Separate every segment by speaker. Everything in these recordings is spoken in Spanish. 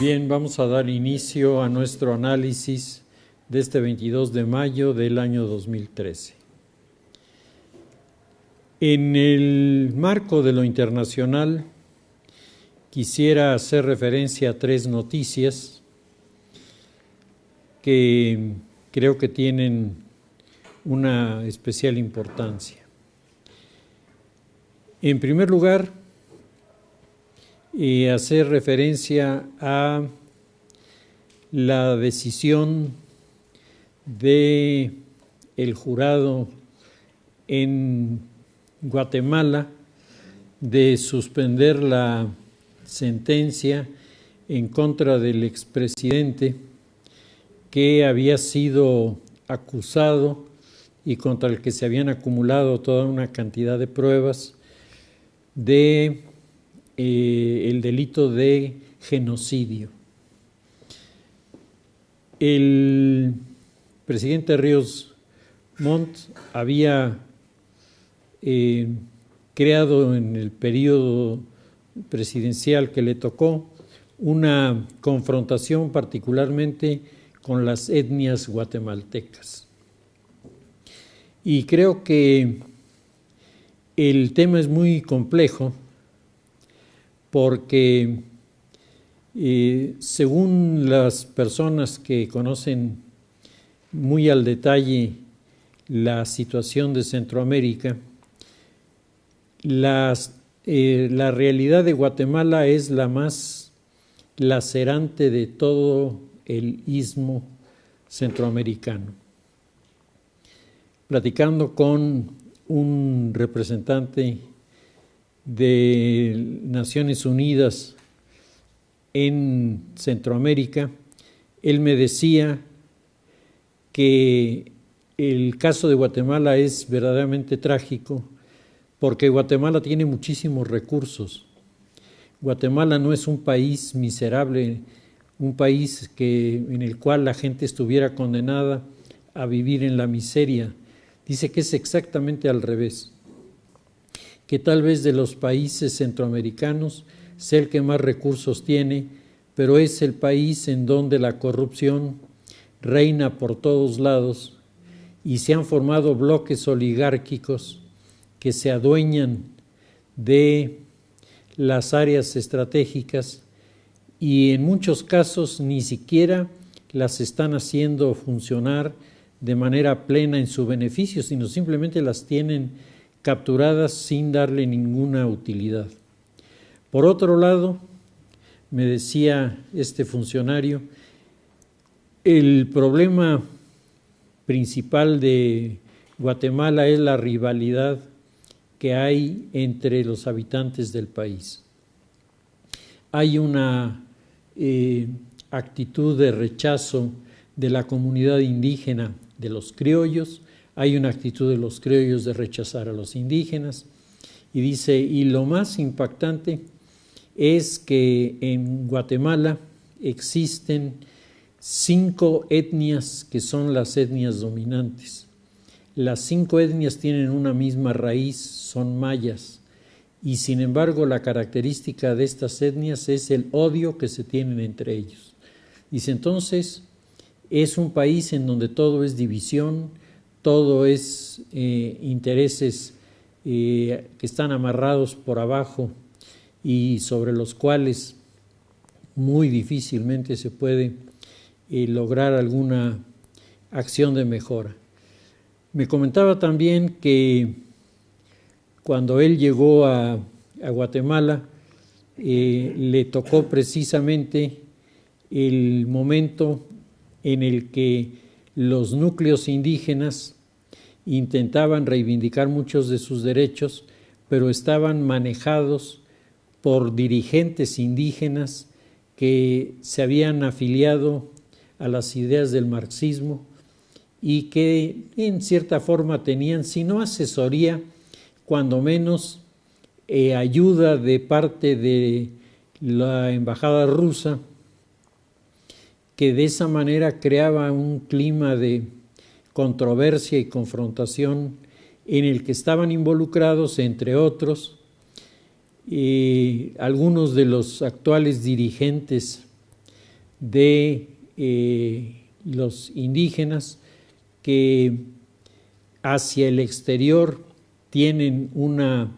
Speaker 1: Bien, vamos a dar inicio a nuestro análisis de este 22 de mayo del año 2013. En el marco de lo internacional, quisiera hacer referencia a tres noticias que creo que tienen una especial importancia. En primer lugar, hacer referencia a la decisión del jurado en Guatemala de suspender la sentencia en contra del expresidente que había sido acusado y contra el que se habían acumulado toda una cantidad de pruebas de el delito de genocidio. El presidente Ríos Montt había creado en el periodo presidencial que le tocó una confrontación particularmente con las etnias guatemaltecas. Y creo que el tema es muy complejo porque según las personas que conocen muy al detalle la situación de Centroamérica, la realidad de Guatemala es la más lacerante de todo el istmo centroamericano. Platicando con un representante de Naciones Unidas en Centroamérica, él me decía que el caso de Guatemala es verdaderamente trágico porque Guatemala tiene muchísimos recursos. Guatemala no es un país miserable, un país en el cual la gente estuviera condenada a vivir en la miseria. Dice que es exactamente al revés, que tal vez de los países centroamericanos sea el que más recursos tiene, pero es el país en donde la corrupción reina por todos lados y se han formado bloques oligárquicos que se adueñan de las áreas estratégicas y en muchos casos ni siquiera las están haciendo funcionar de manera plena en su beneficio, sino simplemente las tienen capturadas sin darle ninguna utilidad. Por otro lado, me decía este funcionario, el problema principal de Guatemala es la rivalidad que hay entre los habitantes del país. Hay una actitud de rechazo de la comunidad indígena de los criollos, hay una actitud de los criollos de rechazar a los indígenas, y dice, y lo más impactante es que en Guatemala existen 5 etnias que son las etnias dominantes. Las 5 etnias tienen una misma raíz, son mayas, y sin embargo la característica de estas etnias es el odio que se tienen entre ellos. Dice, entonces, es un país en donde todo es división, todo es intereses que están amarrados por abajo y sobre los cuales muy difícilmente se puede lograr alguna acción de mejora. Me comentaba también que cuando él llegó a Guatemala, le tocó precisamente el momento en el que los núcleos indígenas intentaban reivindicar muchos de sus derechos, pero estaban manejados por dirigentes indígenas que se habían afiliado a las ideas del marxismo y que en cierta forma tenían, si no asesoría, cuando menos ayuda de parte de la embajada rusa, que de esa manera creaba un clima de controversia y confrontación en el que estaban involucrados, entre otros, algunos de los actuales dirigentes de los indígenas que hacia el exterior tienen una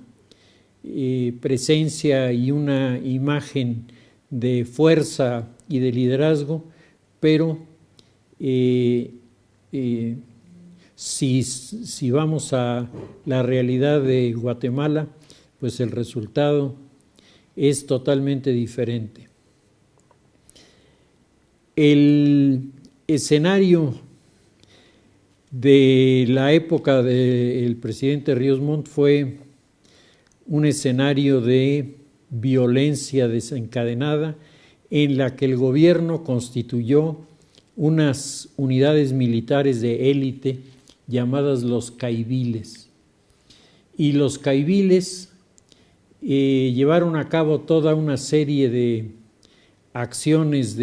Speaker 1: presencia y una imagen de fuerza y de liderazgo, pero si vamos a la realidad de Guatemala, pues el resultado es totalmente diferente. El escenario de la época del presidente Ríos Montt fue un escenario de violencia desencadenada en la que el gobierno constituyó unas unidades militares de élite llamadas los caiviles. Y los caiviles llevaron a cabo toda una serie de acciones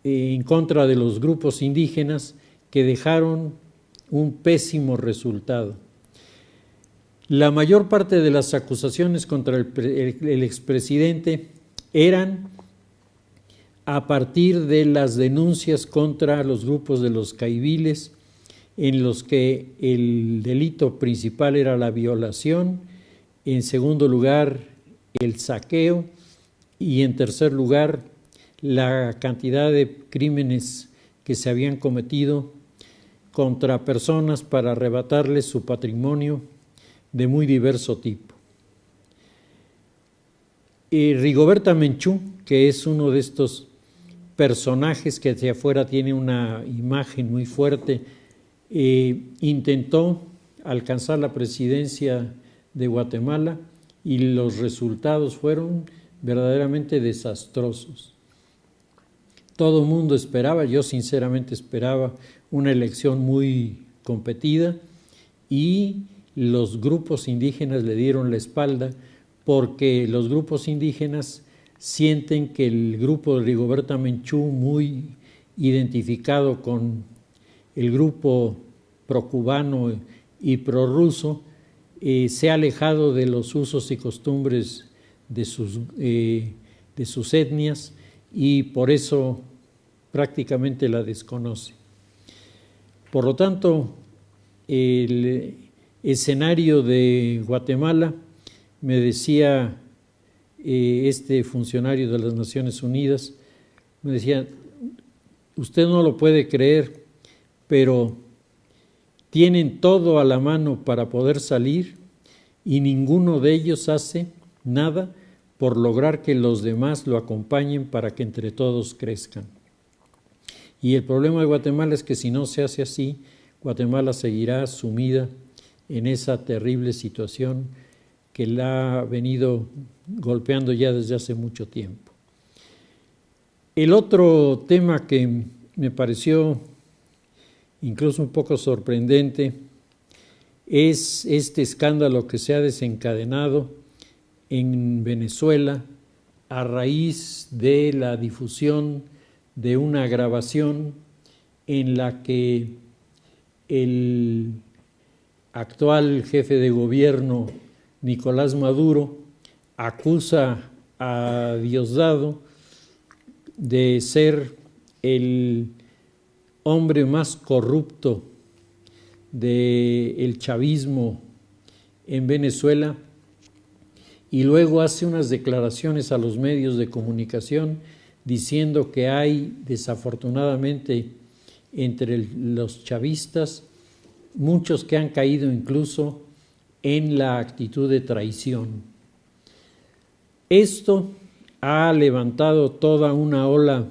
Speaker 1: en contra de los grupos indígenas que dejaron un pésimo resultado. La mayor parte de las acusaciones contra el expresidente eran a partir de las denuncias contra los grupos de los caiviles, en los que el delito principal era la violación, en segundo lugar el saqueo y en tercer lugar la cantidad de crímenes que se habían cometido contra personas para arrebatarles su patrimonio de muy diverso tipo. Rigoberta Menchú, que es uno de estos personajes que hacia afuera tiene una imagen muy fuerte, intentó alcanzar la presidencia de Guatemala y los resultados fueron verdaderamente desastrosos. Todo el mundo esperaba, yo sinceramente esperaba una elección muy competida y los grupos indígenas le dieron la espalda porque los grupos indígenas sienten que el grupo de Rigoberta Menchú, muy identificado con el grupo procubano y prorruso, se ha alejado de los usos y costumbres de sus etnias y por eso prácticamente la desconoce. Por lo tanto, el escenario de Guatemala, me decía este funcionario de las Naciones Unidas, me decía, usted no lo puede creer, pero tienen todo a la mano para poder salir y ninguno de ellos hace nada por lograr que los demás lo acompañen para que entre todos crezcan. Y el problema de Guatemala es que si no se hace así, Guatemala seguirá sumida en esa terrible situación que la ha venido golpeando ya desde hace mucho tiempo. El otro tema que me pareció incluso un poco sorprendente es este escándalo que se ha desencadenado en Venezuela a raíz de la difusión de una grabación en la que el actual jefe de gobierno, Nicolás Maduro, acusa a Diosdado de ser el hombre más corrupto del chavismo en Venezuela y luego hace unas declaraciones a los medios de comunicación diciendo que hay desafortunadamente entre los chavistas muchos que han caído incluso en la actitud de traición. Esto ha levantado toda una ola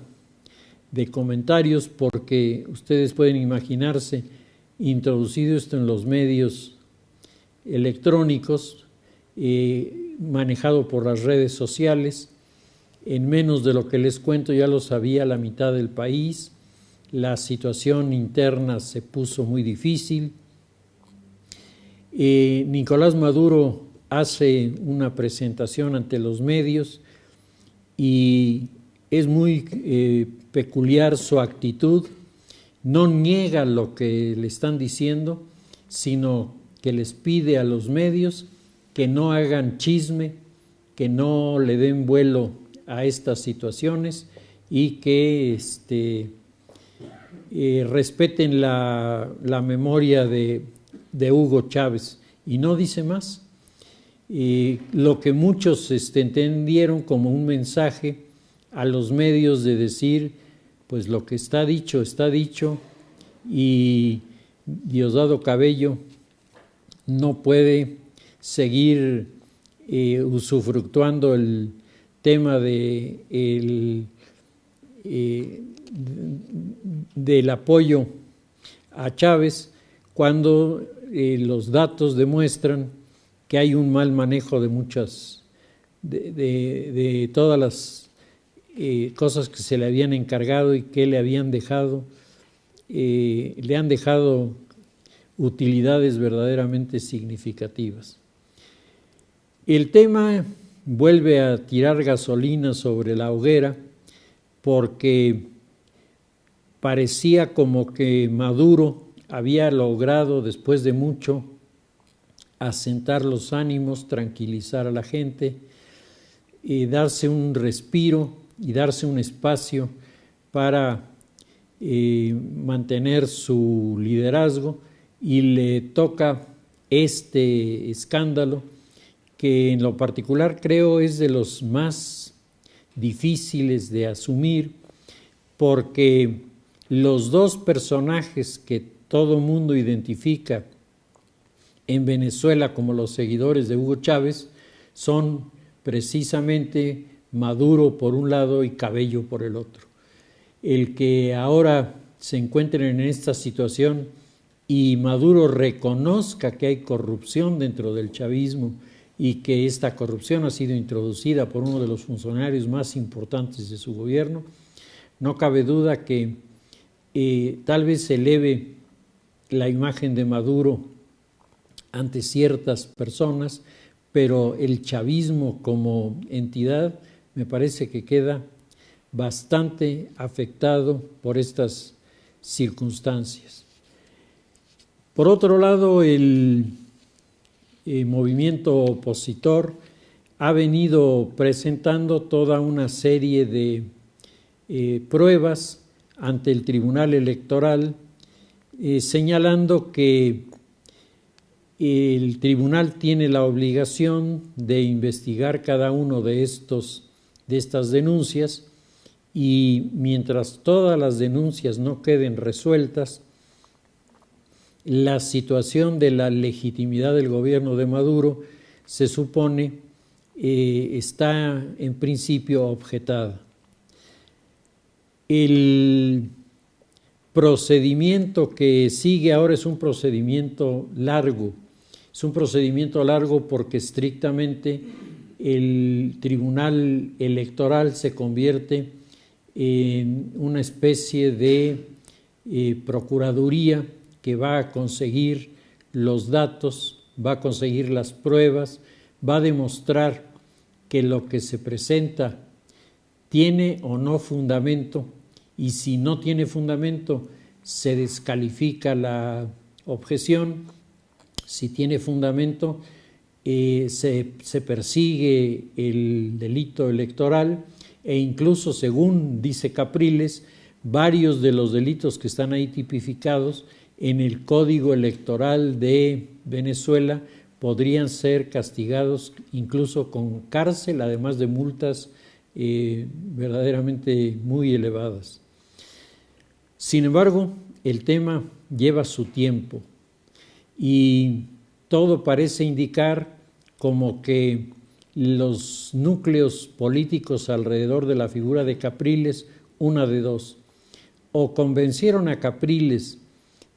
Speaker 1: de comentarios porque ustedes pueden imaginarse, introducido esto en los medios electrónicos, manejado por las redes sociales, en menos de lo que les cuento ya lo sabía la mitad del país, la situación interna se puso muy difícil. Nicolás Maduro hace una presentación ante los medios y es muy peculiar su actitud, no niega lo que le están diciendo, sino que les pide a los medios que no hagan chisme, que no le den vuelo a estas situaciones y que respeten la memoria de Hugo Chávez. Y no dice más. Lo que muchos entendieron como un mensaje a los medios de decir, pues lo que está dicho, y Diosdado Cabello no puede seguir usufructuando el tema del apoyo a Chávez cuando los datos demuestran que hay un mal manejo de muchas, de todas las cosas que se le habían encargado y que le habían dejado, le han dejado utilidades verdaderamente significativas. El tema vuelve a tirar gasolina sobre la hoguera porque parecía como que Maduro había logrado, después de mucho, asentar los ánimos, tranquilizar a la gente, darse un respiro y darse un espacio para mantener su liderazgo, y le toca este escándalo que en lo particular creo es de los más difíciles de asumir, porque los dos personajes que todo mundo identifica en Venezuela como los seguidores de Hugo Chávez son precisamente Maduro por un lado y Cabello por el otro. El que ahora se encuentren en esta situación y Maduro reconozca que hay corrupción dentro del chavismo y que esta corrupción ha sido introducida por uno de los funcionarios más importantes de su gobierno, no cabe duda que tal vez se eleve la imagen de Maduro ante ciertas personas, pero el chavismo como entidad me parece que queda bastante afectado por estas circunstancias. Por otro lado, el movimiento opositor ha venido presentando toda una serie de pruebas ante el Tribunal Electoral, señalando que el tribunal tiene la obligación de investigar cada uno de estas denuncias, y mientras todas las denuncias no queden resueltas, la situación de la legitimidad del gobierno de Maduro se supone está en principio objetada. El procedimiento que sigue ahora es un procedimiento largo. Es un procedimiento largo porque estrictamente el Tribunal Electoral se convierte en una especie de procuraduría que va a conseguir los datos, va a conseguir las pruebas, va a demostrar que lo que se presenta tiene o no fundamento, y si no tiene fundamento se descalifica la objeción. Si tiene fundamento, se persigue el delito electoral, e incluso, según dice Capriles, varios de los delitos que están ahí tipificados en el Código Electoral de Venezuela podrían ser castigados incluso con cárcel, además de multas verdaderamente muy elevadas. Sin embargo, el tema lleva su tiempo y todo parece indicar como que los núcleos políticos alrededor de la figura de Capriles, una de dos: o convencieron a Capriles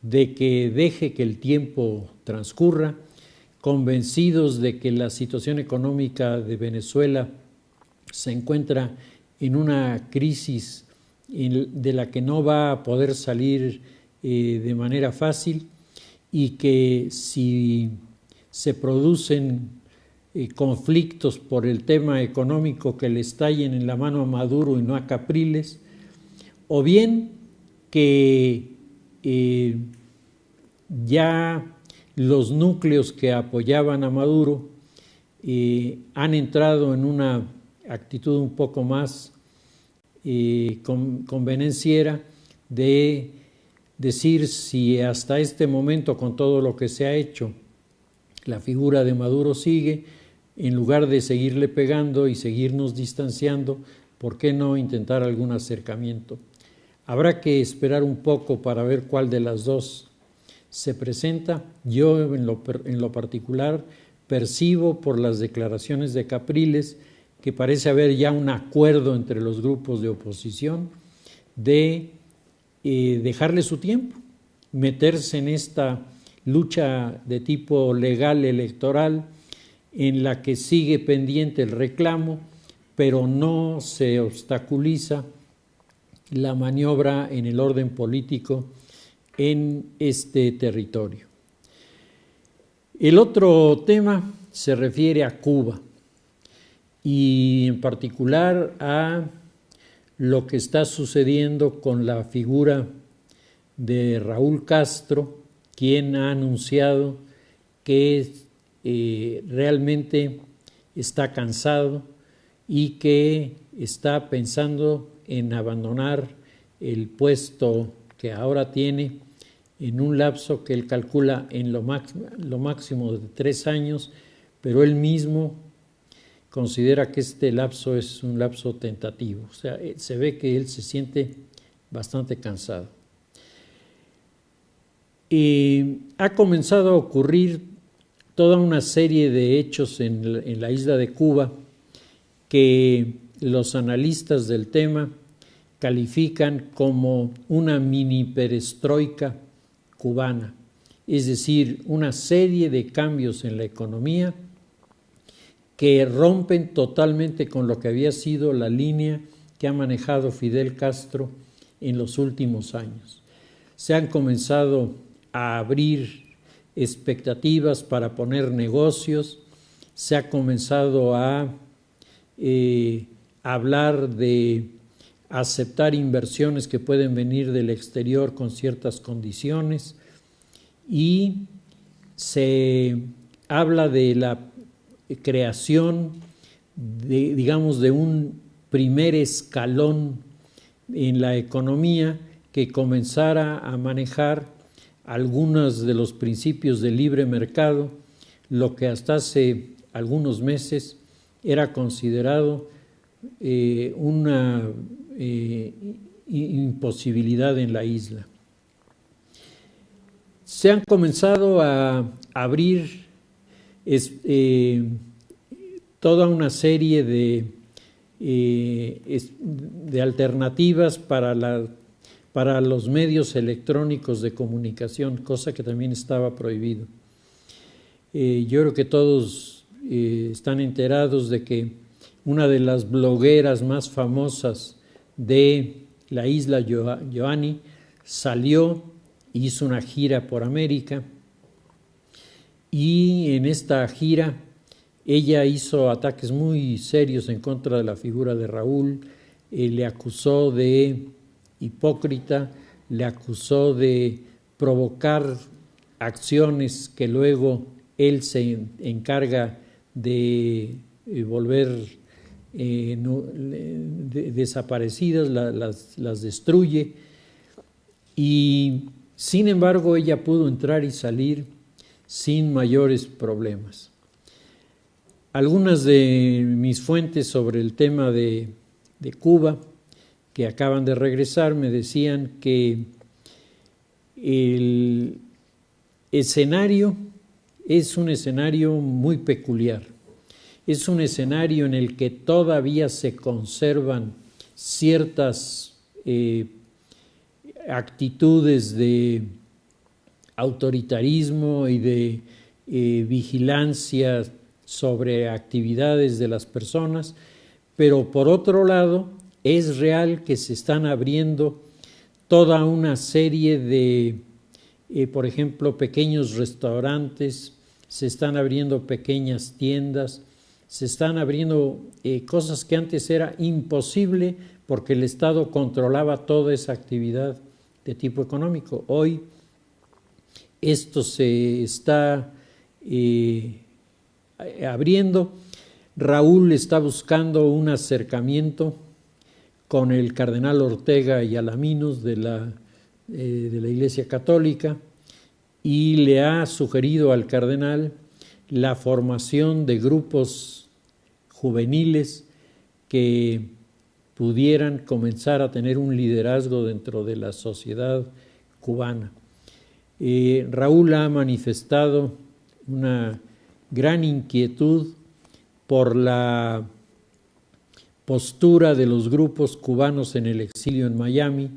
Speaker 1: de que deje que el tiempo transcurra, convencidos de que la situación económica de Venezuela se encuentra en una crisis de la que no va a poder salir de manera fácil, y que si se producen conflictos por el tema económico, que le estallen en la mano a Maduro y no a Capriles, o bien que ya los núcleos que apoyaban a Maduro han entrado en una actitud un poco más convenenciera de decir si hasta este momento, con todo lo que se ha hecho, la figura de Maduro sigue, en lugar de seguirle pegando y seguirnos distanciando, ¿por qué no intentar algún acercamiento? Habrá que esperar un poco para ver cuál de las dos se presenta. Yo en lo particular percibo por las declaraciones de Capriles que parece haber ya un acuerdo entre los grupos de oposición de dejarle su tiempo, meterse en esta lucha de tipo legal electoral en la que sigue pendiente el reclamo, pero no se obstaculiza la maniobra en el orden político en este territorio. El otro tema se refiere a Cuba y en particular a lo que está sucediendo con la figura de Raúl Castro, quien ha anunciado que realmente está cansado y que está pensando en abandonar el puesto que ahora tiene en un lapso que él calcula en lo máximo de 3 años, pero él mismo considera que este lapso es un lapso tentativo. O sea, se ve que él se siente bastante cansado. Ha comenzado a ocurrir toda una serie de hechos en la isla de Cuba que los analistas del tema califican como una mini perestroika cubana, es decir, una serie de cambios en la economía que rompen totalmente con lo que había sido la línea que ha manejado Fidel Castro en los últimos años. Se han comenzado a abrir expectativas para poner negocios, se ha comenzado a hablar de aceptar inversiones que pueden venir del exterior con ciertas condiciones y se habla de la creación de un primer escalón en la economía que comenzara a manejar algunos de los principios del libre mercado, lo que hasta hace algunos meses era considerado una imposibilidad en la isla. Se han comenzado a abrir toda una serie de alternativas para los medios electrónicos de comunicación, cosa que también estaba prohibido. Yo creo que todos están enterados de que una de las blogueras más famosas de la isla, Joanny, salió, hizo una gira por América y en esta gira ella hizo ataques muy serios en contra de la figura de Raúl, le acusó de hipócrita, le acusó de provocar acciones que luego él se encarga de volver desaparecidas, las destruye, y sin embargo ella pudo entrar y salir sin mayores problemas. Algunas de mis fuentes sobre el tema de Cuba, que acaban de regresar, me decían que el escenario es un escenario muy peculiar. Es un escenario en el que todavía se conservan ciertas actitudes de autoritarismo y de vigilancia sobre actividades de las personas, pero por otro lado es real que se están abriendo toda una serie de, por ejemplo, pequeños restaurantes, se están abriendo pequeñas tiendas, se están abriendo cosas que antes era imposible porque el Estado controlaba toda esa actividad de tipo económico. Hoy esto se está abriendo. Raúl está buscando un acercamiento con el cardenal Ortega y Alaminos de la Iglesia Católica y le ha sugerido al cardenal la formación de grupos juveniles que pudieran comenzar a tener un liderazgo dentro de la sociedad cubana. Raúl ha manifestado una gran inquietud por la postura de los grupos cubanos en el exilio en Miami,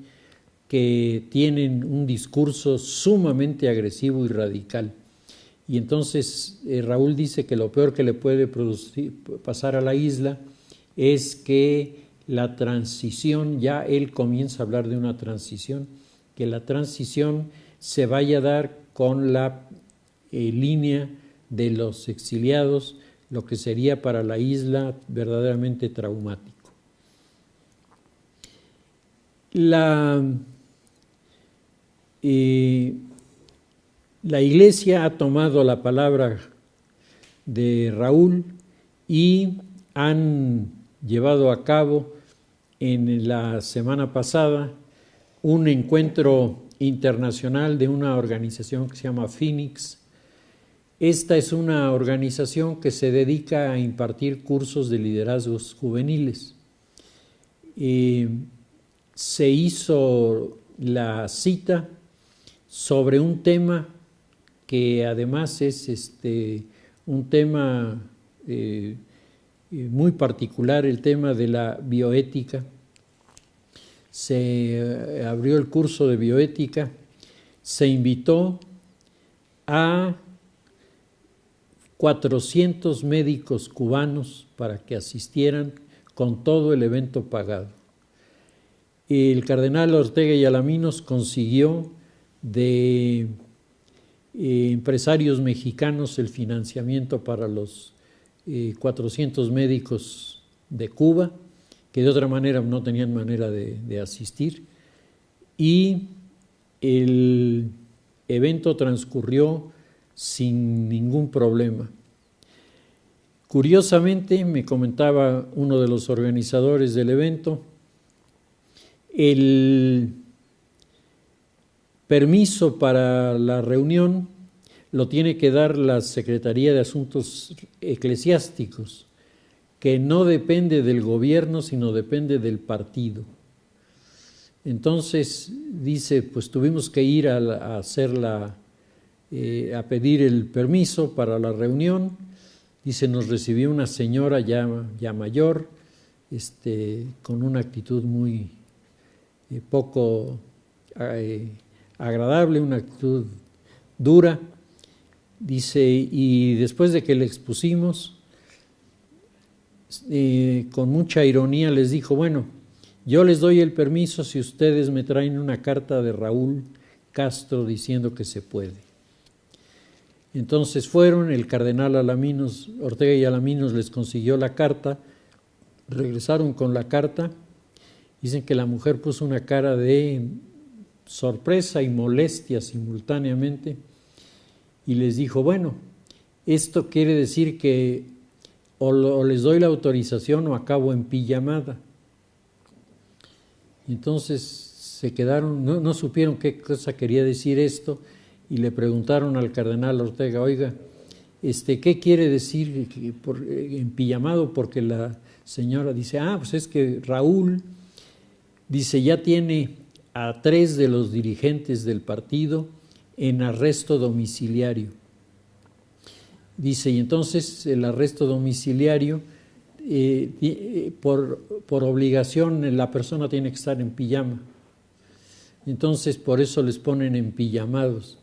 Speaker 1: que tienen un discurso sumamente agresivo y radical. Y entonces Raúl dice que lo peor que le puede pasar a la isla es que la transición, ya él comienza a hablar de una transición, que la transición se vaya a dar con la línea de los exiliados, lo que sería para la isla verdaderamente traumático. La Iglesia ha tomado la palabra de Raúl y han llevado a cabo en la semana pasada un encuentro internacional de una organización que se llama Phoenix. Esta es una organización que se dedica a impartir cursos de liderazgos juveniles. Se hizo la cita sobre un tema que además es un tema muy particular, el tema de la bioética. Se abrió el curso de bioética, se invitó a 400 médicos cubanos para que asistieran con todo el evento pagado. El cardenal Ortega y Alaminos consiguió de empresarios mexicanos el financiamiento para los 400 médicos de Cuba, que de otra manera no tenían manera de asistir, y el evento transcurrió sin ningún problema. Curiosamente, me comentaba uno de los organizadores del evento, el permiso para la reunión lo tiene que dar la Secretaría de Asuntos Eclesiásticos, que no depende del gobierno, sino depende del partido. Entonces, dice, pues tuvimos que ir a pedir el permiso para la reunión. Dice, nos recibió una señora ya mayor, con una actitud muy poco agradable, una actitud dura. Dice, y después de que le expusimos, con mucha ironía les dijo, bueno, yo les doy el permiso si ustedes me traen una carta de Raúl Castro diciendo que se puede. Entonces fueron, el cardenal Alaminos, Ortega y Alaminos les consiguió la carta, regresaron con la carta, dicen que la mujer puso una cara de sorpresa y molestia simultáneamente y les dijo, bueno, esto quiere decir que o les doy la autorización o acabo en pijamada. Entonces se quedaron, no supieron qué cosa quería decir esto y le preguntaron al cardenal Ortega, oiga, ¿qué quiere decir en pijamado? Porque la señora dice, pues es que Raúl, dice, ya tiene a 3 de los dirigentes del partido en arresto domiciliario. Dice, y entonces el arresto domiciliario, por obligación, la persona tiene que estar en pijama. Entonces, por eso les ponen en pijamados.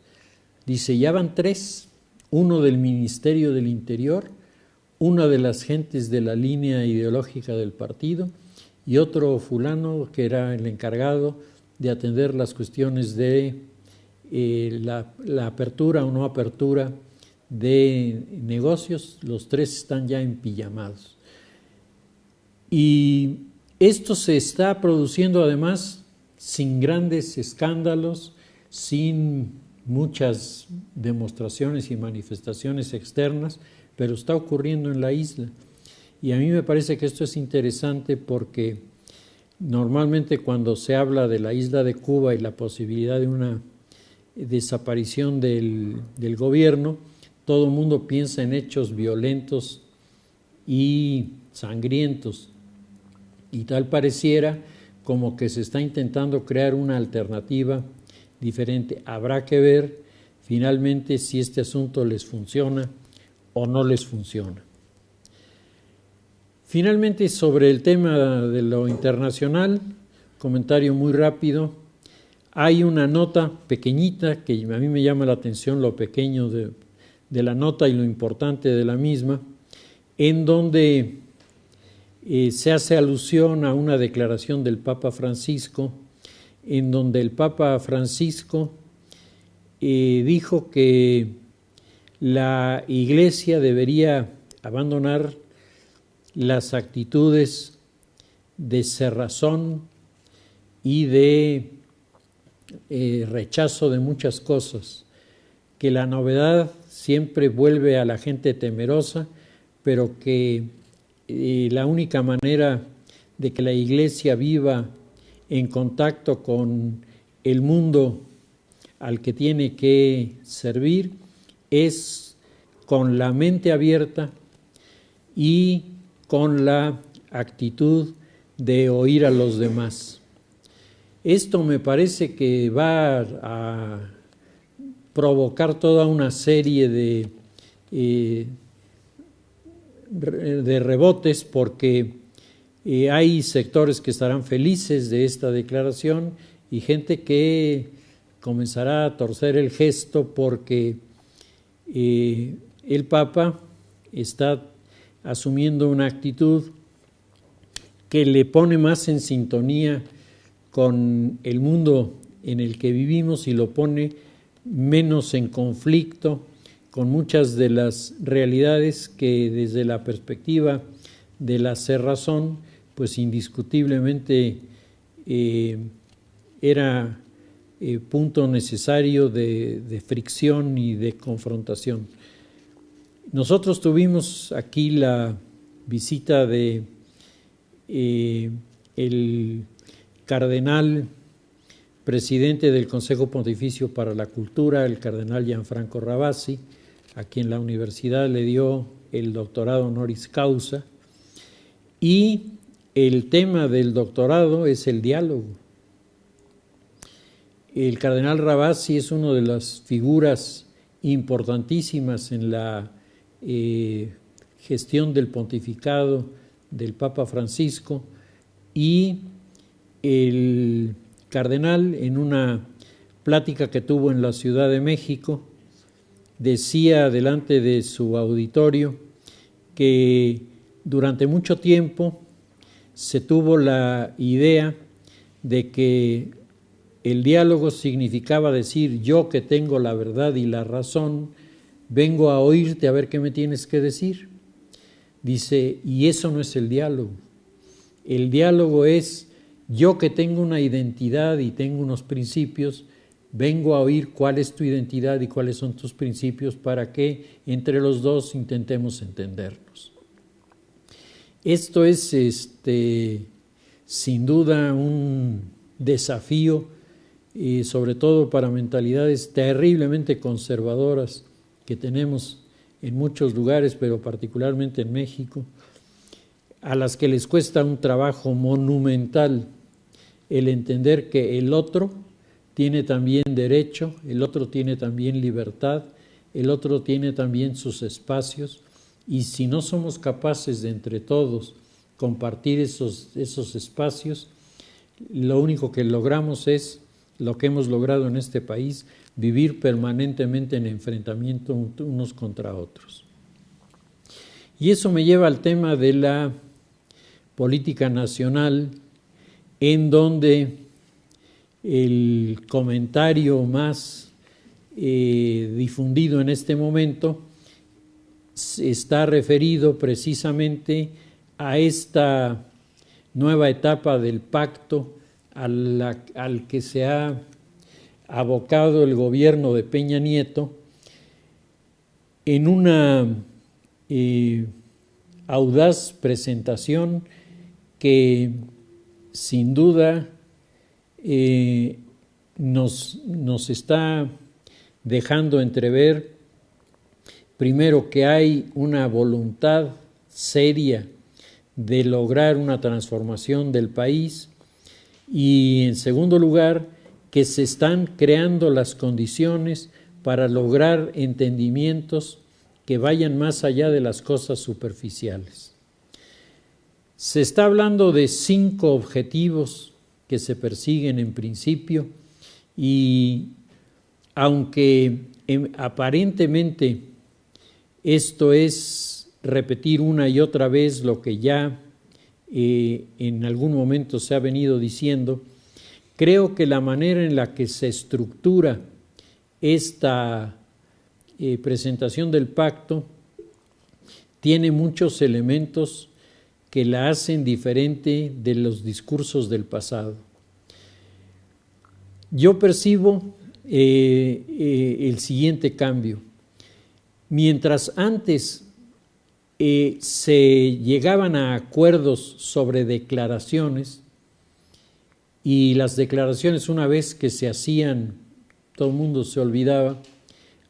Speaker 1: Dice, ya van 3, uno del Ministerio del Interior, una de las gentes de la línea ideológica del partido y otro fulano que era el encargado de atender las cuestiones de la apertura o no apertura de negocios. Los 3 están ya empijamados. Y esto se está produciendo además sin grandes escándalos, sin muchas demostraciones y manifestaciones externas, pero está ocurriendo en la isla. Y a mí me parece que esto es interesante porque normalmente cuando se habla de la isla de Cuba y la posibilidad de una desaparición del gobierno, todo el mundo piensa en hechos violentos y sangrientos. Y tal pareciera como que se está intentando crear una alternativa diferente. Habrá que ver finalmente si este asunto les funciona o no les funciona. Finalmente, sobre el tema de lo internacional, comentario muy rápido. Hay una nota pequeñita que a mí me llama la atención lo pequeño de la nota y lo importante de la misma, en donde se hace alusión a una declaración del Papa Francisco, en donde el Papa Francisco dijo que la Iglesia debería abandonar las actitudes de cerrazón y de rechazo de muchas cosas, que la novedad siempre vuelve a la gente temerosa, pero que la única manera de que la Iglesia viva en contacto con el mundo al que tiene que servir es con la mente abierta y con la actitud de oír a los demás. Esto me parece que va a provocar toda una serie de rebotes, porque hay sectores que estarán felices de esta declaración y gente que comenzará a torcer el gesto porque el Papa está asumiendo una actitud que le pone más en sintonía con el mundo en el que vivimos y lo pone menos en conflicto con muchas de las realidades que desde la perspectiva de la cerrazón, pues indiscutiblemente era punto necesario de fricción y de confrontación. Nosotros tuvimos aquí la visita de el cardenal presidente del Consejo Pontificio para la Cultura, el cardenal Gianfranco Ravasi, a quien la universidad le dio el doctorado honoris causa, y el tema del doctorado es el diálogo. El cardenal Ravasi es una de las figuras importantísimas en la gestión del pontificado del Papa Francisco, y el cardenal, en una plática que tuvo en la Ciudad de México, decía delante de su auditorio que durante mucho tiempo se tuvo la idea de que el diálogo significaba decir: yo que tengo la verdad y la razón, vengo a oírte a ver qué me tienes que decir. Dice, y eso no es el diálogo. El diálogo es: yo que tengo una identidad y tengo unos principios, vengo a oír cuál es tu identidad y cuáles son tus principios para que entre los dos intentemos entendernos. Esto es sin duda un desafío, sobre todo para mentalidades terriblemente conservadoras que tenemos en muchos lugares, pero particularmente en México, a las que les cuesta un trabajo monumental el entender que el otro tiene también derecho, el otro tiene también libertad, el otro tiene también sus espacios, y si no somos capaces de entre todos compartir esos espacios, lo único que logramos es lo que hemos logrado en este país: vivir permanentemente en enfrentamiento unos contra otros. Y eso me lleva al tema de la política nacional, en donde el comentario más difundido en este momento está referido precisamente a esta nueva etapa del pacto al que se ha abocado el gobierno de Peña Nieto, en una audaz presentación que sin duda nos está dejando entrever, primero, que hay una voluntad seria de lograr una transformación del país y, en segundo lugar, que se están creando las condiciones para lograr entendimientos que vayan más allá de las cosas superficiales. Se está hablando de 5 objetivos que se persiguen en principio y aunque aparentemente esto es repetir una y otra vez lo que ya en algún momento se ha venido diciendo, creo que la manera en la que se estructura esta presentación del pacto tiene muchos elementos que la hacen diferente de los discursos del pasado. Yo percibo el siguiente cambio. Mientras antes se llegaban a acuerdos sobre declaraciones, y las declaraciones, una vez que se hacían, todo el mundo se olvidaba.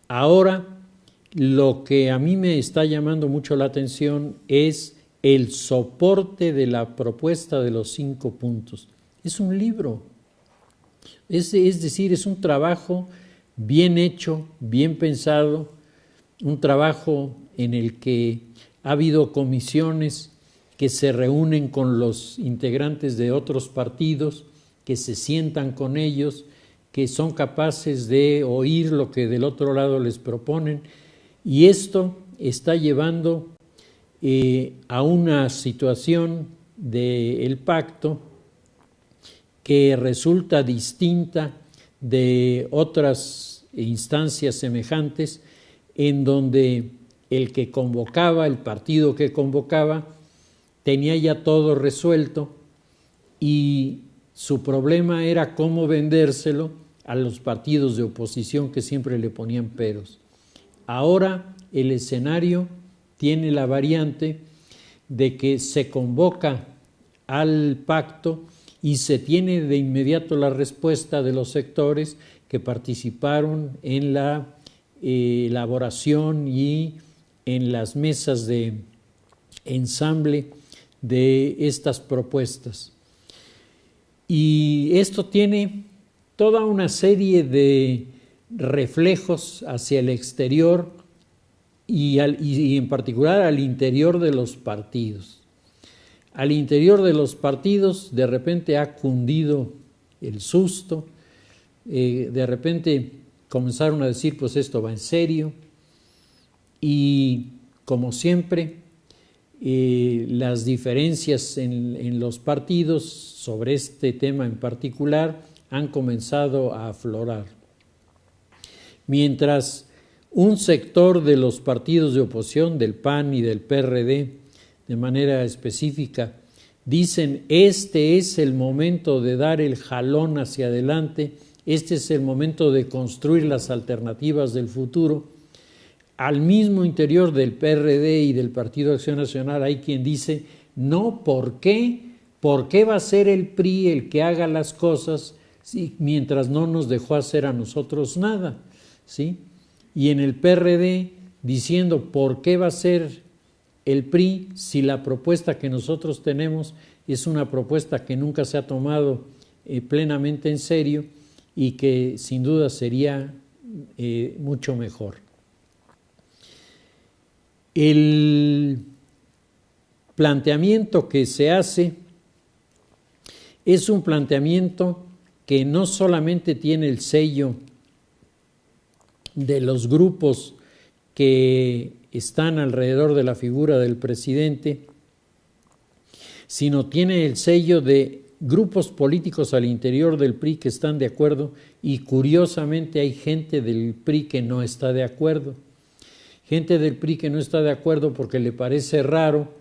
Speaker 1: Ahora lo que a mí me está llamando mucho la atención es el soporte de la propuesta de los 5 puntos. Es un libro, es decir, es un trabajo bien hecho, bien pensado, un trabajo en el que ha habido comisiones que se reúnen con los integrantes de otros partidos, que se sientan con ellos, que son capaces de oír lo que del otro lado les proponen, y esto está llevando a una situación del pacto que resulta distinta de otras instancias semejantes, en donde el que convocaba, el partido que convocaba, tenía ya todo resuelto y su problema era cómo vendérselo a los partidos de oposición que siempre le ponían peros. Ahora el escenario tiene la variante de que se convoca al pacto y se tiene de inmediato la respuesta de los sectores que participaron en la elaboración y en las mesas de ensamble de estas propuestas. Y esto tiene toda una serie de reflejos hacia el exterior y en particular al interior de los partidos. Al interior de los partidos de repente ha cundido el susto, de repente comenzaron a decir, pues esto va en serio, y como siempre, las diferencias en los partidos sobre este tema en particular han comenzado a aflorar. Mientras un sector de los partidos de oposición, del PAN y del PRD, de manera específica, dicen este es el momento de dar el jalón hacia adelante, este es el momento de construir las alternativas del futuro. Al mismo interior del PRD y del Partido de Acción Nacional hay quien dice, no, ¿por qué? ¿Por qué va a ser el PRI el que haga las cosas mientras no nos dejó hacer a nosotros nada? ¿Sí? Y en el PRD diciendo, ¿por qué va a ser el PRI si la propuesta que nosotros tenemos es una propuesta que nunca se ha tomado plenamente en serio y que sin duda sería mucho mejor? El planteamiento que se hace es un planteamiento que no solamente tiene el sello de los grupos que están alrededor de la figura del presidente, sino tiene el sello de grupos políticos al interior del PRI que están de acuerdo, y curiosamente hay gente del PRI que no está de acuerdo. Gente del PRI que no está de acuerdo porque le parece raro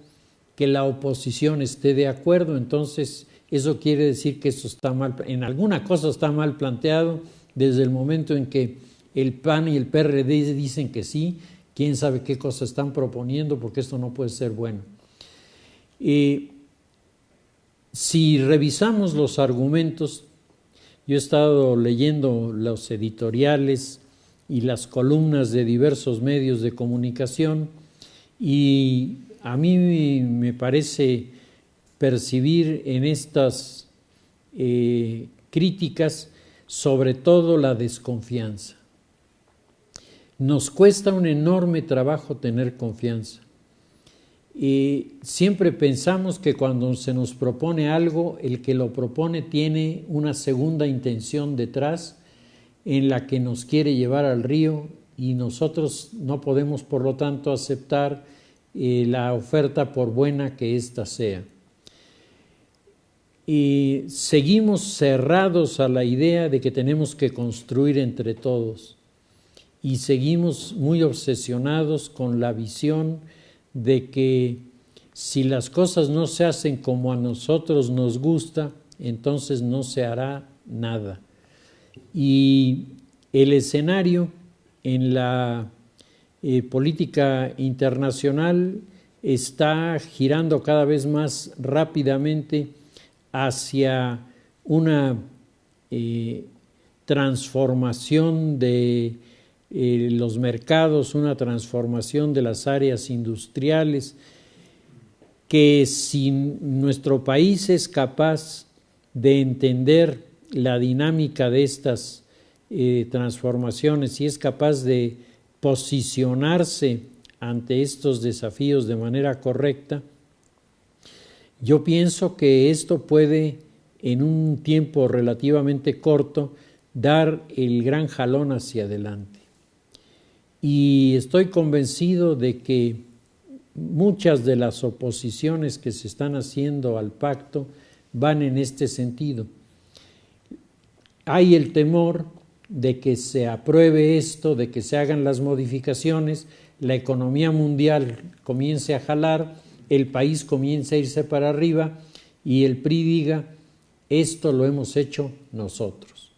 Speaker 1: que la oposición esté de acuerdo. Entonces eso quiere decir que eso está mal, en alguna cosa está mal planteado desde el momento en que el PAN y el PRD dicen que sí, quién sabe qué cosa están proponiendo, porque esto no puede ser bueno. Si revisamos los argumentos, yo he estado leyendo los editoriales y las columnas de diversos medios de comunicación y a mí me parece percibir en estas críticas sobre todo la desconfianza. Nos cuesta un enorme trabajo tener confianza. Siempre pensamos que cuando se nos propone algo, el que lo propone tiene una segunda intención detrás en la que nos quiere llevar al río y nosotros no podemos, por lo tanto, aceptar la oferta por buena que ésta sea. Y seguimos cerrados a la idea de que tenemos que construir entre todos y seguimos muy obsesionados con la visión de que si las cosas no se hacen como a nosotros nos gusta, entonces no se hará nada. Y el escenario en la política internacional está girando cada vez más rápidamente hacia una transformación de los mercados, una transformación de las áreas industriales, que si nuestro país es capaz de entender la dinámica de estas transformaciones y es capaz de posicionarse ante estos desafíos de manera correcta, yo pienso que esto puede, en un tiempo relativamente corto, dar el gran jalón hacia adelante. Y estoy convencido de que muchas de las oposiciones que se están haciendo al pacto van en este sentido. Hay el temor de que se apruebe esto, de que se hagan las modificaciones, la economía mundial comience a jalar, el país comience a irse para arriba y el PRI diga, esto lo hemos hecho nosotros.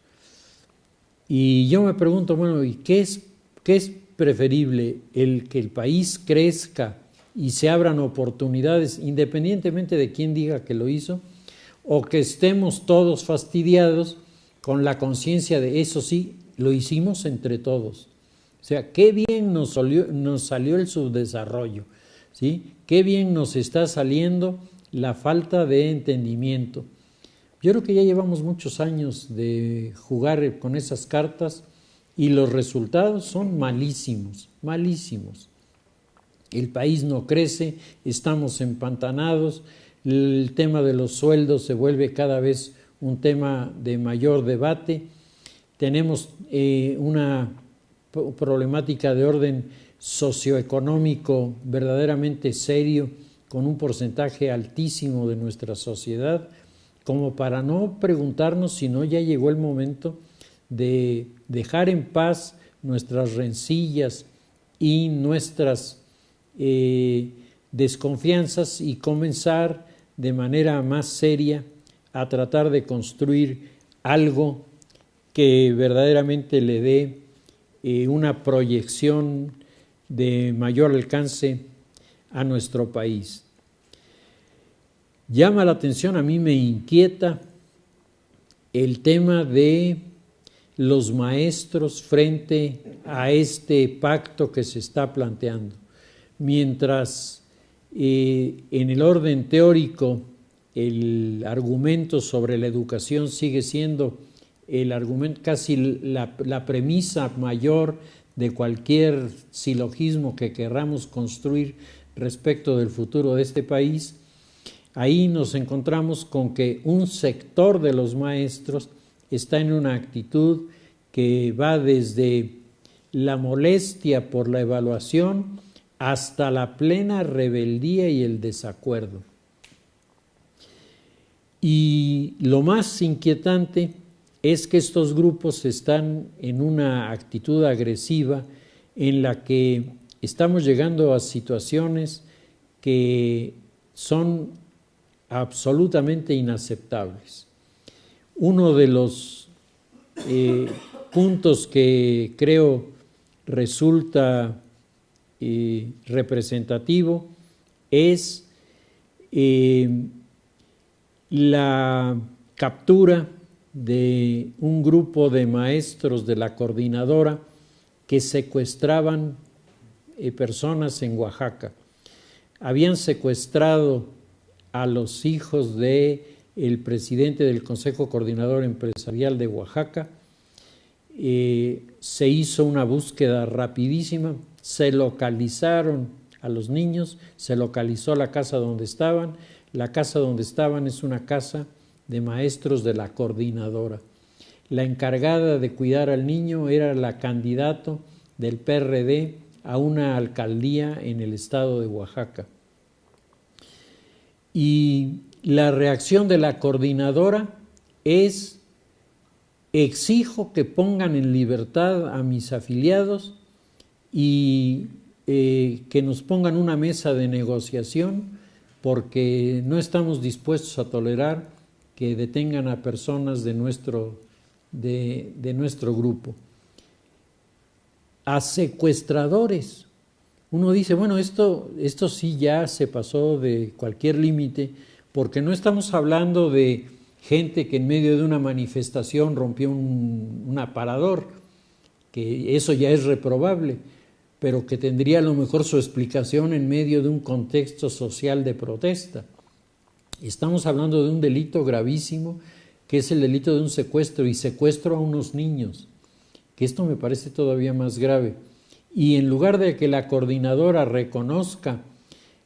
Speaker 1: Y yo me pregunto, bueno, ¿y qué es preferible? ¿El que el país crezca y se abran oportunidades independientemente de quién diga que lo hizo? ¿O que estemos todos fastidiados con la conciencia de eso sí, lo hicimos entre todos? O sea, qué bien nos salió el subdesarrollo, ¿sí? Qué bien nos está saliendo la falta de entendimiento. Yo creo que ya llevamos muchos años de jugar con esas cartas y los resultados son malísimos, malísimos. El país no crece, estamos empantanados, el tema de los sueldos se vuelve cada vez un tema de mayor debate. Tenemos una problemática de orden socioeconómico verdaderamente serio, con un porcentaje altísimo de nuestra sociedad, como para no preguntarnos si no ya llegó el momento de dejar en paz nuestras rencillas y nuestras desconfianzas y comenzar de manera más seria a tratar de construir algo que verdaderamente le dé una proyección de mayor alcance a nuestro país. Llama la atención, a mí me inquieta el tema de los maestros frente a este pacto que se está planteando. Mientras en el orden teórico el argumento sobre la educación sigue siendo el argumento, casi la premisa mayor de cualquier silogismo que querramos construir respecto del futuro de este país, ahí nos encontramos con que un sector de los maestros está en una actitud que va desde la molestia por la evaluación hasta la plena rebeldía y el desacuerdo. Y lo más inquietante es que estos grupos están en una actitud agresiva en la que estamos llegando a situaciones que son absolutamente inaceptables. Uno de los puntos que creo resulta representativo es La captura de un grupo de maestros de la coordinadora que secuestraban personas en Oaxaca. Habían secuestrado a los hijos del presidente del Consejo Coordinador Empresarial de Oaxaca. Se hizo una búsqueda rapidísima, se localizaron a los niños, se localizó la casa donde estaban. La casa donde estaban es una casa de maestros de la coordinadora. La encargada de cuidar al niño era la candidata del PRD a una alcaldía en el estado de Oaxaca. Y la reacción de la coordinadora es: exijo que pongan en libertad a mis afiliados y que nos pongan una mesa de negociación, porque no estamos dispuestos a tolerar que detengan a personas de nuestro grupo. A secuestradores. Uno dice, bueno, esto sí ya se pasó de cualquier límite, porque no estamos hablando de gente que en medio de una manifestación rompió un aparador, que eso ya es reprobable, pero que tendría a lo mejor su explicación en medio de un contexto social de protesta. Estamos hablando de un delito gravísimo, que es el delito de un secuestro, y secuestro a unos niños, que esto me parece todavía más grave. Y en lugar de que la coordinadora reconozca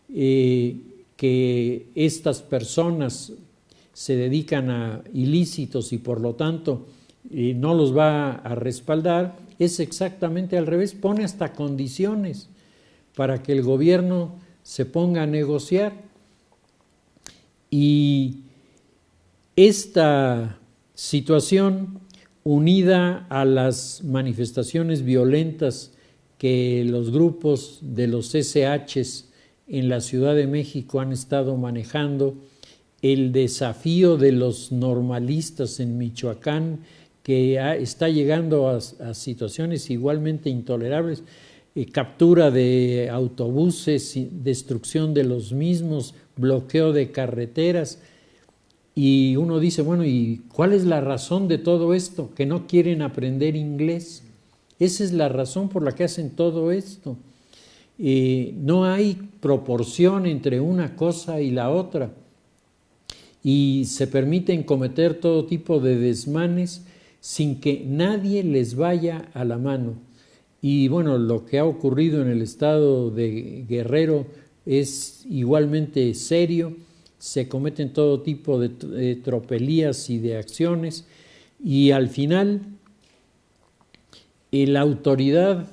Speaker 1: que estas personas se dedican a ilícitos y por lo tanto no los va a respaldar, es exactamente al revés, pone hasta condiciones para que el gobierno se ponga a negociar. Y esta situación, unida a las manifestaciones violentas que los grupos de los SHs en la Ciudad de México han estado manejando, el desafío de los normalistas en Michoacán, que está llegando a situaciones igualmente intolerables, captura de autobuses, destrucción de los mismos, bloqueo de carreteras. Y uno dice, bueno, ¿y cuál es la razón de todo esto? Que no quieren aprender inglés. Esa es la razón por la que hacen todo esto. No hay proporción entre una cosa y la otra. Y se permiten cometer todo tipo de desmanes sin que nadie les vaya a la mano. Y bueno, lo que ha ocurrido en el estado de Guerrero es igualmente serio. Se cometen todo tipo de tropelías y de acciones, y al final la autoridad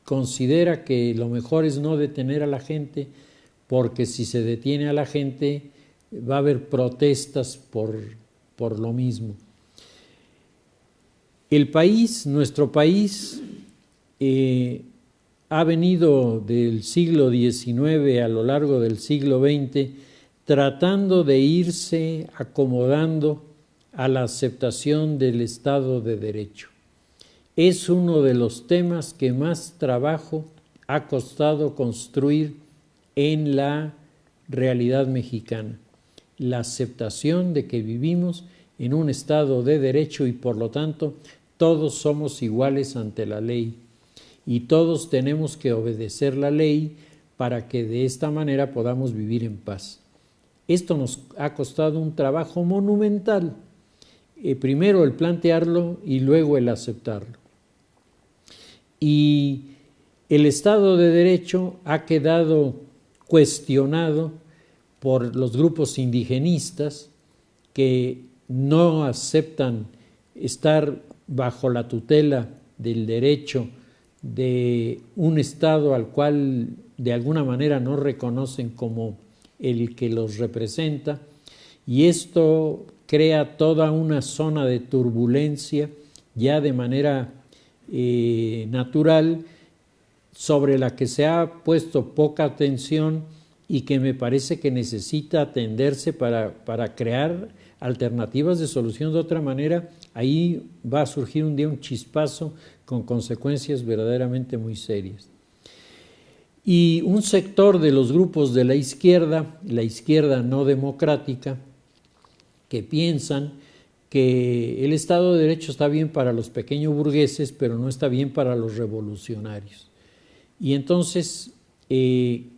Speaker 1: considera que lo mejor es no detener a la gente, porque si se detiene a la gente va a haber protestas por lo mismo. El país, nuestro país, ha venido del siglo XIX a lo largo del siglo XX tratando de irse acomodando a la aceptación del Estado de Derecho. Es uno de los temas que más trabajo ha costado construir en la realidad mexicana, la aceptación de que vivimos en un Estado de Derecho y por lo tanto todos somos iguales ante la ley y todos tenemos que obedecer la ley para que de esta manera podamos vivir en paz. Esto nos ha costado un trabajo monumental, primero el plantearlo y luego el aceptarlo. Y el Estado de Derecho ha quedado cuestionado por los grupos indigenistas que no aceptan estar bajo la tutela del derecho de un Estado al cual de alguna manera no reconocen como el que los representa, y esto crea toda una zona de turbulencia ya de manera natural, sobre la que se ha puesto poca atención y que me parece que necesita atenderse para crear alternativas de solución. De otra manera, ahí va a surgir un día un chispazo con consecuencias verdaderamente muy serias. Y un sector de los grupos de la izquierda no democrática, que piensan que el Estado de Derecho está bien para los pequeños burgueses, pero no está bien para los revolucionarios. Y entonces, en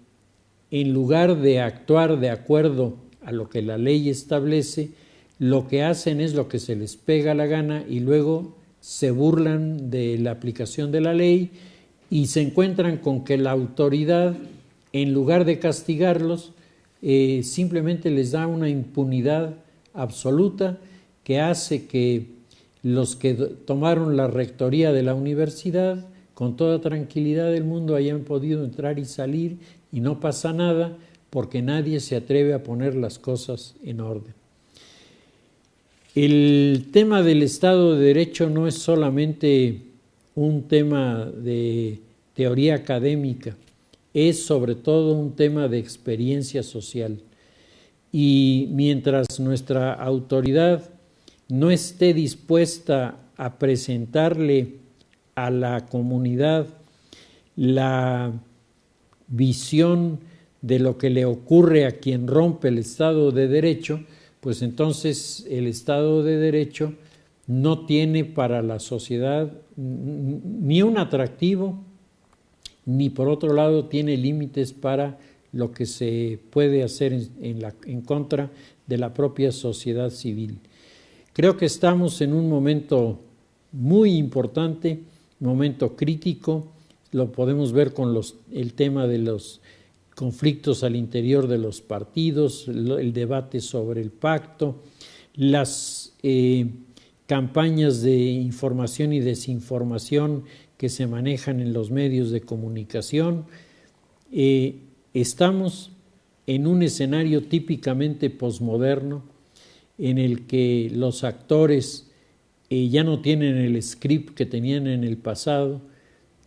Speaker 1: lugar de actuar de acuerdo a lo que la ley establece, lo que hacen es lo que se les pega la gana y luego se burlan de la aplicación de la ley y se encuentran con que la autoridad, en lugar de castigarlos, simplemente les da una impunidad absoluta que hace que los que tomaron la rectoría de la universidad con toda tranquilidad del mundo hayan podido entrar y salir y no pasa nada porque nadie se atreve a poner las cosas en orden. El tema del Estado de Derecho no es solamente un tema de teoría académica, es sobre todo un tema de experiencia social. Y mientras nuestra autoridad no esté dispuesta a presentarle a la comunidad la visión de lo que le ocurre a quien rompe el Estado de Derecho, pues entonces el Estado de Derecho no tiene para la sociedad ni un atractivo, ni por otro lado tiene límites para lo que se puede hacer en contra de la propia sociedad civil. Creo que estamos en un momento muy importante, momento crítico, lo podemos ver con el tema de los conflictos al interior de los partidos, el debate sobre el pacto, las campañas de información y desinformación que se manejan en los medios de comunicación. Estamos en un escenario típicamente posmoderno en el que los actores ya no tienen el script que tenían en el pasado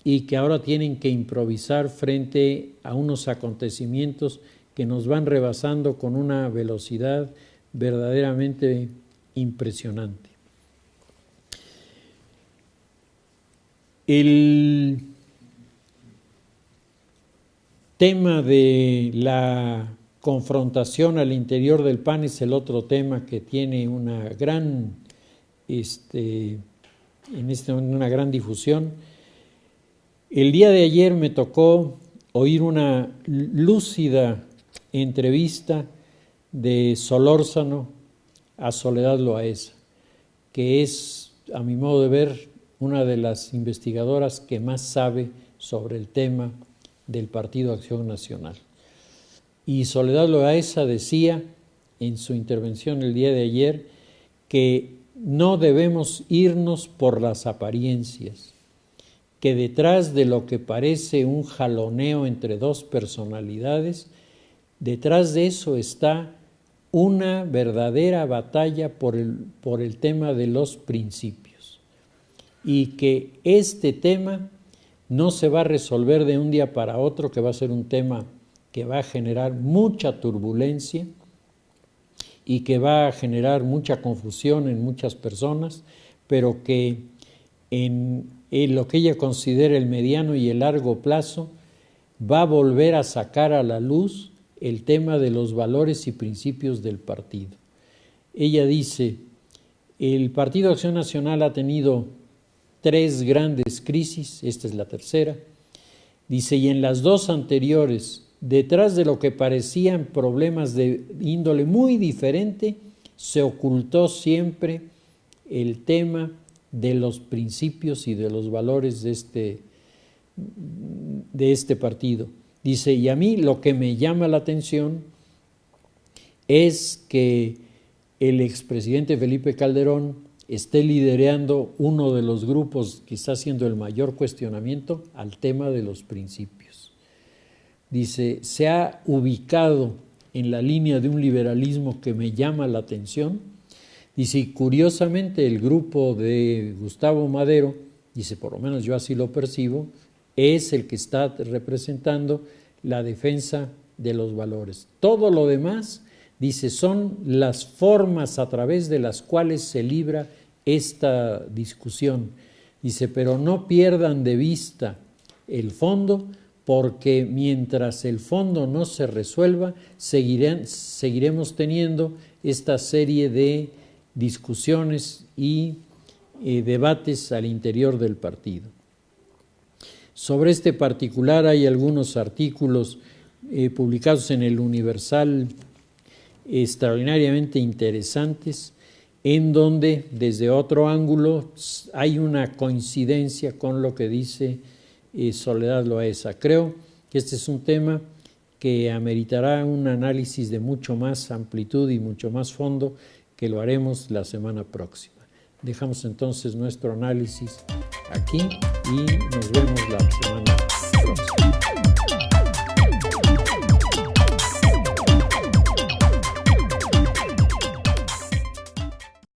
Speaker 1: y que ahora tienen que improvisar frente a unos acontecimientos que nos van rebasando con una velocidad verdaderamente impresionante. El tema de la confrontación al interior del PAN es el otro tema que tiene una gran, una gran difusión. El día de ayer me tocó oír una lúcida entrevista de Solórzano a Soledad Loaesa, que es, a mi modo de ver, una de las investigadoras que más sabe sobre el tema del Partido Acción Nacional. Y Soledad Loaesa decía en su intervención el día de ayer que no debemos irnos por las apariencias, que detrás de lo que parece un jaloneo entre dos personalidades, detrás de eso está una verdadera batalla por el tema de los principios, y que este tema no se va a resolver de un día para otro, que va a ser un tema que va a generar mucha turbulencia y que va a generar mucha confusión en muchas personas, pero que en lo que ella considera el mediano y el largo plazo va a volver a sacar a la luz el tema de los valores y principios del partido. Ella dice, el Partido Acción Nacional ha tenido 3 grandes crisis, esta es la tercera, dice, y en las 2 anteriores, detrás de lo que parecían problemas de índole muy diferente, se ocultó siempre el tema de los principios y de los valores de este partido. Dice, y a mí lo que me llama la atención es que el expresidente Felipe Calderón esté liderando uno de los grupos que está haciendo el mayor cuestionamiento al tema de los principios. Dice, se ha ubicado en la línea de un liberalismo que me llama la atención. Dice, y curiosamente el grupo de Gustavo Madero, dice, por lo menos yo así lo percibo, es el que está representando la defensa de los valores. Todo lo demás, dice, son las formas a través de las cuales se libra esta discusión. Dice, pero no pierdan de vista el fondo, porque mientras el fondo no se resuelva, seguiremos teniendo esta serie de discusiones y debates al interior del partido. Sobre este particular hay algunos artículos publicados en el Universal extraordinariamente interesantes, en donde desde otro ángulo hay una coincidencia con lo que dice Soledad Loaesa. Creo que este es un tema que ameritará un análisis de mucho más amplitud y mucho más fondo, que lo haremos la semana próxima. Dejamos entonces nuestro análisis aquí y nos vemos la semana próxima.